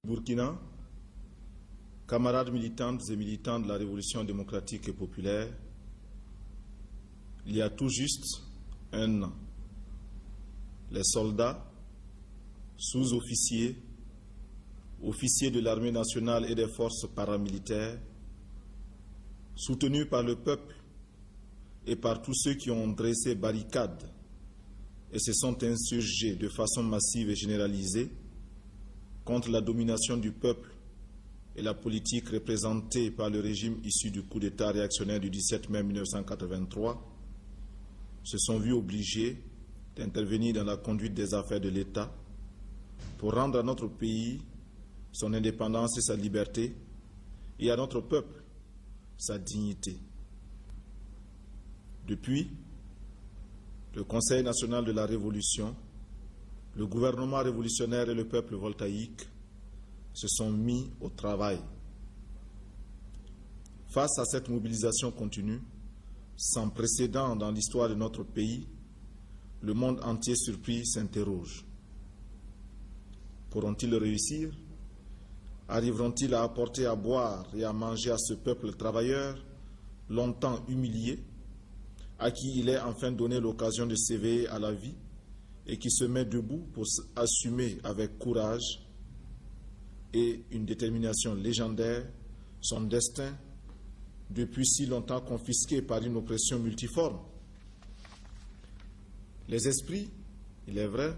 Burkina, camarades militantes et militants de la Révolution démocratique et populaire, il y a tout juste un an, les soldats, sous-officiers, officiers de l'armée nationale et des forces paramilitaires, soutenus par le peuple et par tous ceux qui ont dressé barricades et se sont insurgés de façon massive et généralisée contre la domination du peuple et la politique représentée par le régime issu du coup d'État réactionnaire du 17 mai 1983, se sont vus obligés d'intervenir dans la conduite des affaires de l'État pour rendre à notre pays son indépendance et sa liberté, et à notre peuple sa dignité. Depuis, le Conseil national de la Révolution, le gouvernement révolutionnaire et le peuple voltaïque se sont mis au travail. Face à cette mobilisation continue, sans précédent dans l'histoire de notre pays, le monde entier surpris s'interroge. Pourront-ils réussir? Arriveront-ils à apporter à boire et à manger à ce peuple travailleur, longtemps humilié, à qui il est enfin donné l'occasion de s'éveiller à la vie et qui se met debout pour assumer avec courage et une détermination légendaire son destin depuis si longtemps confisqué par une oppression multiforme? Les esprits, il est vrai,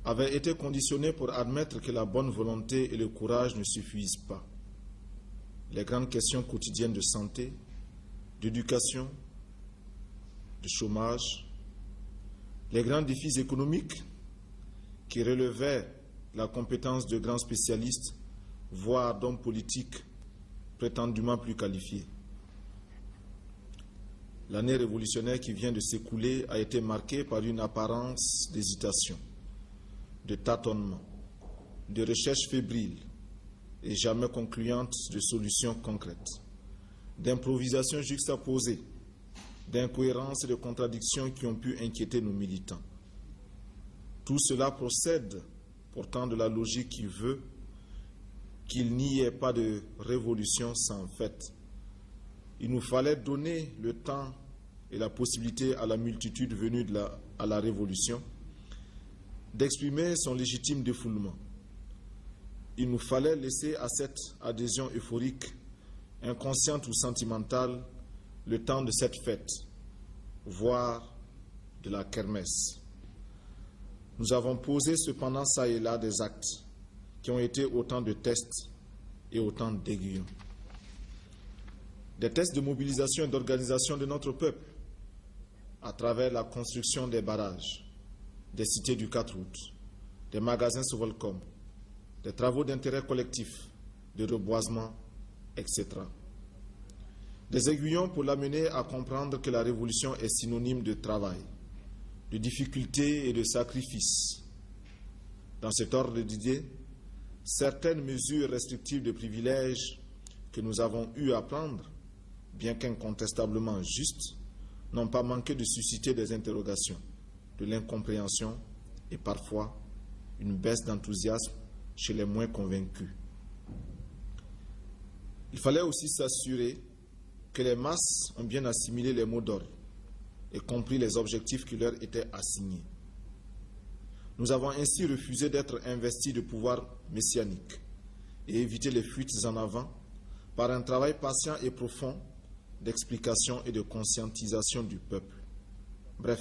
avaient été conditionnés pour admettre que la bonne volonté et le courage ne suffisent pas. Les grandes questions quotidiennes de santé, d'éducation, de chômage, les grands défis économiques qui relevaient la compétence de grands spécialistes, voire d'hommes politiques prétendument plus qualifiés. L'année révolutionnaire qui vient de s'écouler a été marquée par une apparence d'hésitation, de tâtonnement, de recherche fébrile et jamais concluante de solutions concrètes, d'improvisation juxtaposée, d'incohérences et de contradictions qui ont pu inquiéter nos militants. Tout cela procède pourtant de la logique qui veut qu'il n'y ait pas de révolution sans fête. Il nous fallait donner le temps et la possibilité à la multitude venue à la révolution d'exprimer son légitime défoulement. Il nous fallait laisser à cette adhésion euphorique, inconsciente ou sentimentale, le temps de cette fête, voire de la kermesse. Nous avons posé cependant ça et là des actes qui ont été autant de tests et autant d'aiguillons. Des tests de mobilisation et d'organisation de notre peuple à travers la construction des barrages, des cités du 4 août, des magasins Sovolcom, des travaux d'intérêt collectif, de reboisement, etc. Des aiguillons pour l'amener à comprendre que la révolution est synonyme de travail, de difficulté et de sacrifice. Dans cet ordre d'idées, certaines mesures restrictives de privilèges que nous avons eu à prendre, bien qu'incontestablement justes, n'ont pas manqué de susciter des interrogations, de l'incompréhension et parfois une baisse d'enthousiasme chez les moins convaincus. Il fallait aussi s'assurer que les masses ont bien assimilé les mots d'ordre et compris les objectifs qui leur étaient assignés. Nous avons ainsi refusé d'être investis de pouvoir messianique et éviter les fuites en avant par un travail patient et profond d'explication et de conscientisation du peuple. Bref,